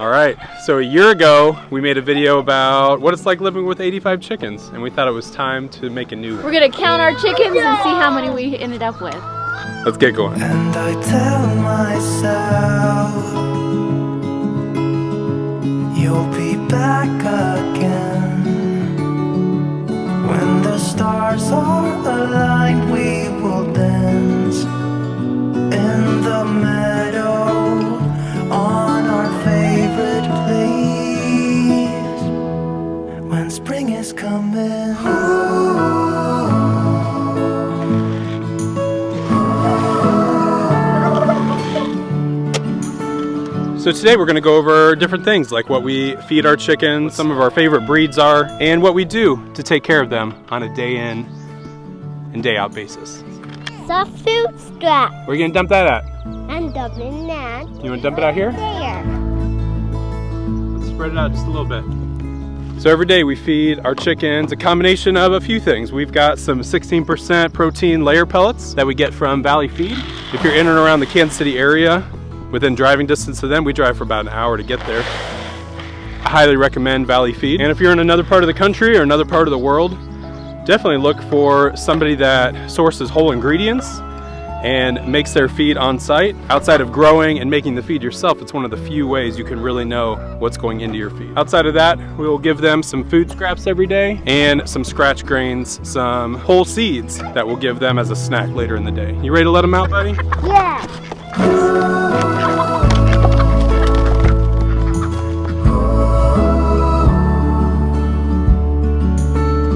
All right, so a year ago, we made a video about what it's like living with 85 chickens, and we thought it was time to make a new one. We're gonna count our chickens and see how many we ended up with. Let's get going. And I tell myself, you'll be back again. When the stars are aligned, we will dance in the meadow on our favorite place. When spring is coming, So today we're going to go over different things like what we feed our chickens, some of our favorite breeds are, and what we do to take care of them on a day in and day out basis. Soft food strap. Where are you going to dump that at? I'm dumping that. You want to dump it out here? There. Let's spread it out just a little bit. So every day we feed our chickens a combination of a few things. We've got some 16% protein layer pellets that we get from Valley Feed. If you're in and around the Kansas City area, within driving distance of them, we drive for about an hour to get there. I highly recommend Valley Feed. And if you're in another part of the country or another part of the world, definitely look for somebody that sources whole ingredients and makes their feed on site. Outside of growing and making the feed yourself, it's one of the few ways you can really know what's going into your feed. Outside of that, we'll give them some food scraps every day and some scratch grains, some whole seeds that we'll give them as a snack later in the day. You ready to let them out, buddy? Yeah.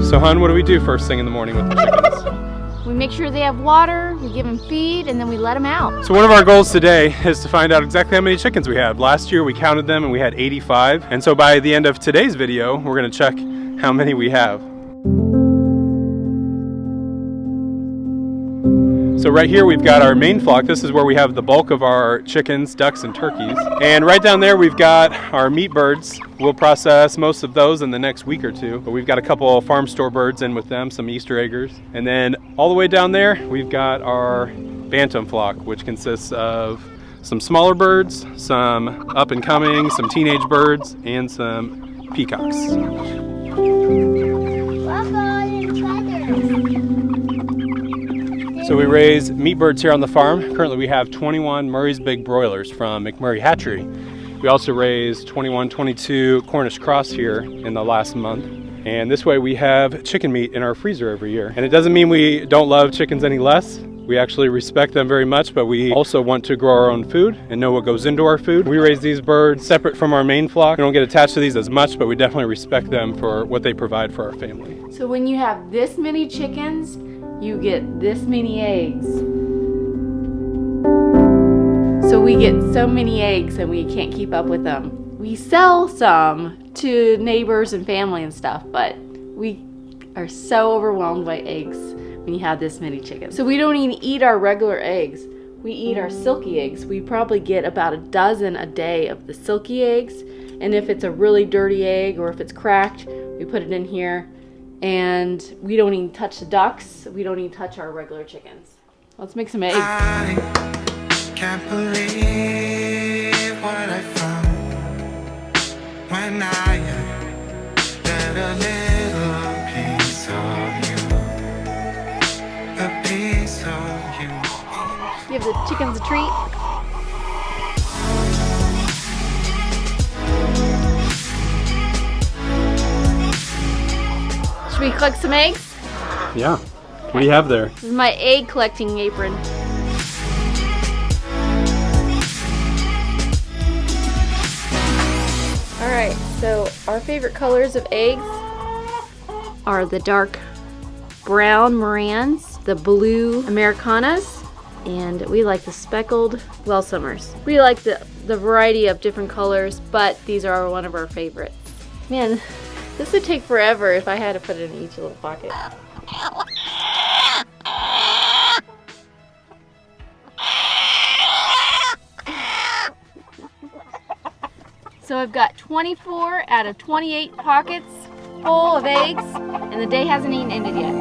So, hon, what do we do first thing in the morning with the chickens? We make sure they have water, we give them feed, and then we let them out. So one of our goals today is to find out exactly how many chickens we have. Last year we counted them and we had 85. And so by the end of today's video, we're going to check how many we have. So right here we've got our main flock. This is where we have the bulk of our chickens, ducks, and turkeys. And right down there we've got our meat birds. We'll process most of those in the next week or two. But we've got a couple farm store birds in with them, some Easter eggers. And then all the way down there we've got our bantam flock, which consists of some smaller birds, some up and coming, some teenage birds, and some peacocks. So we raise meat birds here on the farm. Currently we have 21 Murray's Big broilers from McMurray Hatchery. We also raised 21, 22 Cornish cross here in the last month. And this way we have chicken meat in our freezer every year. And it doesn't mean we don't love chickens any less. We actually respect them very much, but we also want to grow our own food and know what goes into our food. We raise these birds separate from our main flock. We don't get attached to these as much, but we definitely respect them for what they provide for our family. So when you have this many chickens, you get this many eggs. So we get so many eggs and we can't keep up with them. We sell some to neighbors and family and stuff, but we are so overwhelmed by eggs when you have this many chickens. So we don't even eat our regular eggs. We eat our silky eggs. We probably get about a dozen a day of the silky eggs. And if it's a really dirty egg or if it's cracked, we put it in here. And we don't even touch the ducks. We don't even touch our regular chickens. Let's make some eggs. I can't believe what I found when I got a little piece of you, a piece of you. Give the chickens a treat. Should we collect some eggs? Yeah. What do you have there? This is my egg collecting apron. Alright, so our favorite colors of eggs are the dark brown Morans, the blue Americanas, and we like the speckled Welsumers. We like the variety of different colors, but these are one of our favorites. Man, this would take forever if I had to put it in each little pocket. So I've got 24 out of 28 pockets full of eggs, and the day hasn't even ended yet.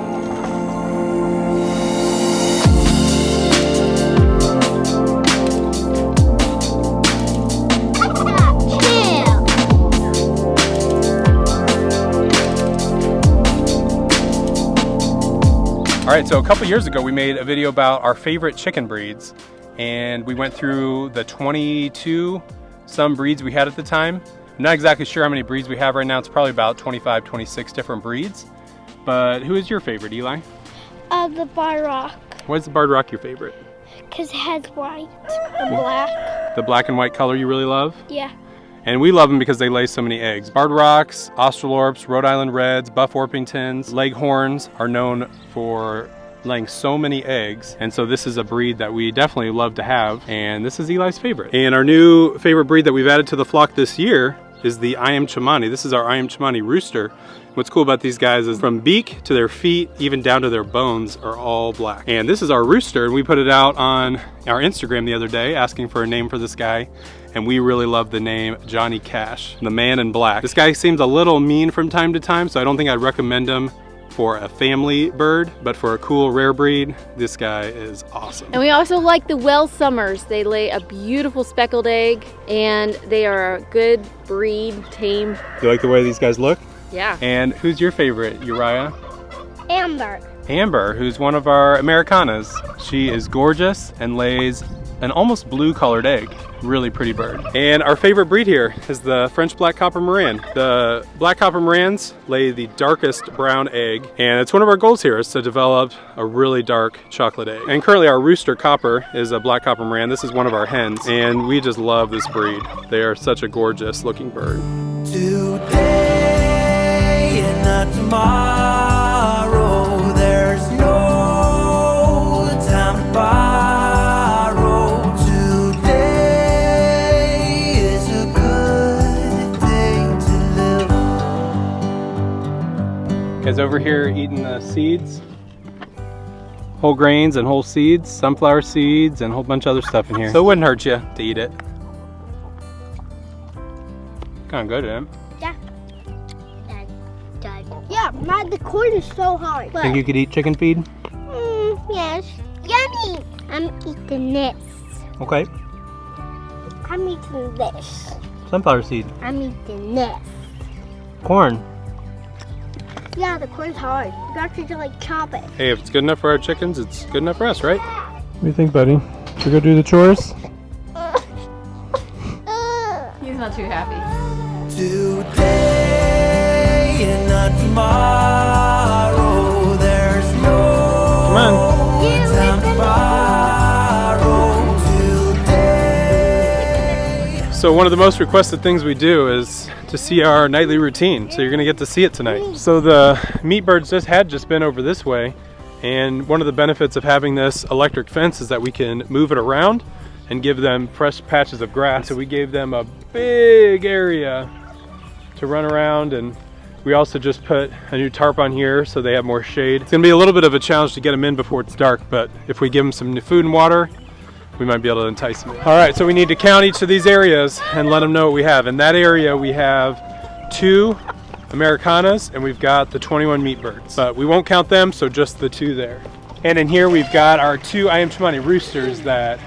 What's that? All right, so a couple years ago we made a video about our favorite chicken breeds, and we went through the 22 some breeds we had at the time. I'm not exactly sure how many breeds we have right now. It's probably about 25, 26 different breeds. But who is your favorite, Eli? The Bar Rock. Why is the Barred Rock your favorite? Because it has white and black. The black and white color you really love? Yeah. And we love them because they lay so many eggs. Barred Rocks, Australorps, Rhode Island Reds, Buff Orpingtons, Leghorns are known for laying so many eggs. And so this is a breed that we definitely love to have. And this is Eli's favorite. And our new favorite breed that we've added to the flock this year is the Chimani. This is our Chimani rooster. What's cool about these guys is from beak to their feet, even down to their bones, are all black. And this is our rooster, and we put it out on our Instagram the other day asking for a name for this guy. And we really love the name Johnny Cash, the man in black. This guy seems a little mean from time to time, so I don't think I'd recommend him for a family bird, but for a cool rare breed, this guy is awesome. And we also like the Wells Summers. They lay a beautiful speckled egg, and they are a good breed, tame. Do you like the way these guys look? Yeah. And who's your favorite, Uriah? Amber. Amber, who's one of our Americanas. She is gorgeous and lays an almost blue colored egg. Really pretty bird. And our favorite breed here is the French Black Copper Moran. The Black Copper Morans lay the darkest brown egg, and it's one of our goals here is to develop a really dark chocolate egg. And currently our rooster Copper is a Black Copper Moran. This is one of our hens, and we just love this breed. They are such a gorgeous looking bird. Today and not tomorrow, there's no time to borrow. Today is a good day to live. Guys over here eating the seeds. Whole grains and whole seeds, sunflower seeds, and a whole bunch of other stuff in here. So it wouldn't hurt you to eat it. Kind of good, isn't it? Yeah. Yeah, the corn is so hard. Think you could eat chicken feed? Yes. Yummy. I'm eating this. Okay. I'm eating this. Sunflower seed. I'm eating this. Corn. Yeah, the corn's hard. You actually just like chop it. Hey, if it's good enough for our chickens, it's good enough for us, right? What do you think, buddy? Should we go do the chores? He's not too happy. Today and not tomorrow, there's no time to borrow. Today. So one of the most requested things we do is to see our nightly routine. So you're gonna get to see it tonight. So the meat birds had just been over this way, and one of the benefits of having this electric fence is that we can move it around and give them fresh patches of grass. So we gave them a big area to run around, and we also just put a new tarp on here so they have more shade. It's gonna be a little bit of a challenge to get them in before it's dark, but if we give them some food and water, we might be able to entice them in. All right, so we need to count each of these areas and let them know what we have. In that area, we have 2 Americanas, and we've got the 21 meat birds. But we won't count them, so just the 2 there. And in here, we've got our 2 Chimani roosters that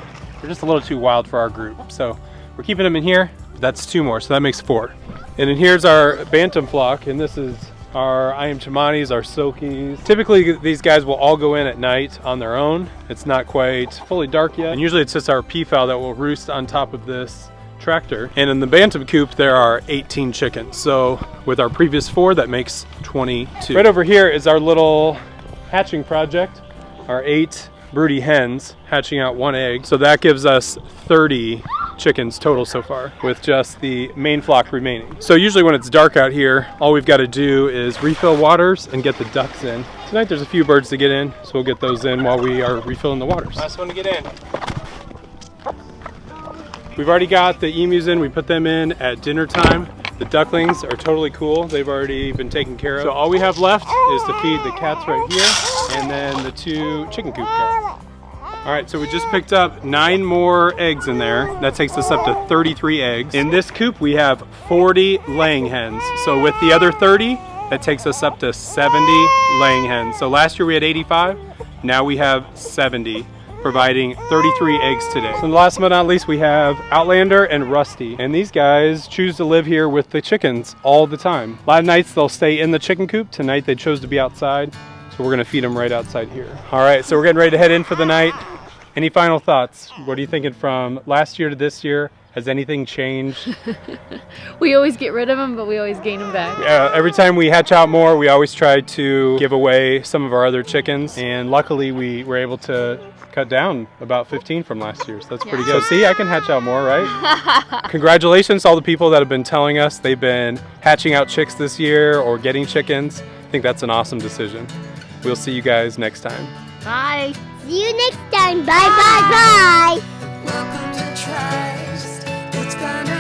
are just a little too wild for our group. So we're keeping them in here. That's 2 more, so that makes 4. And then here's our Bantam flock, and this is our Chimanis, our Silkies. Typically, these guys will all go in at night on their own. It's not quite fully dark yet. And usually it's just our peafowl that will roost on top of this tractor. And in the Bantam coop, there are 18 chickens. So with our previous 4, that makes 22. Right over here is our little hatching project, our 8 broody hens hatching out 1 egg. So that gives us 30 chickens total so far, with just the main flock remaining. So usually when it's dark out here, all we've got to do is refill waters and get the ducks in. Tonight there's a few birds to get in, so we'll get those in while we are refilling the waters. Last one to get in. We've already got the emus in. We put them in at dinner time. The ducklings are totally cool. They've already been taken care of. So all we have left is to feed the cats right here, and then the 2 chicken coop cats. All right, so we just picked up 9 more eggs in there. That takes us up to 33 eggs. In this coop, we have 40 laying hens. So with the other 30, that takes us up to 70 laying hens. So last year we had 85, now we have 70, providing 33 eggs today. So last but not least, we have Outlander and Rusty. And these guys choose to live here with the chickens all the time. A lot of nights they'll stay in the chicken coop. Tonight they chose to be outside. So we're gonna feed them right outside here. All right, so we're getting ready to head in for the night. Any final thoughts? What are you thinking from last year to this year? Has anything changed? We always get rid of them, but we always gain them back. Every time we hatch out more, we always try to give away some of our other chickens. And luckily we were able to cut down about 15 from last year. So that's pretty good. So see, I can hatch out more, right? Congratulations to all the people that have been telling us they've been hatching out chicks this year or getting chickens. I think that's an awesome decision. We'll see you guys next time. Bye. See you next time. Bye, bye, bye. Welcome to Chaxti. It's gonna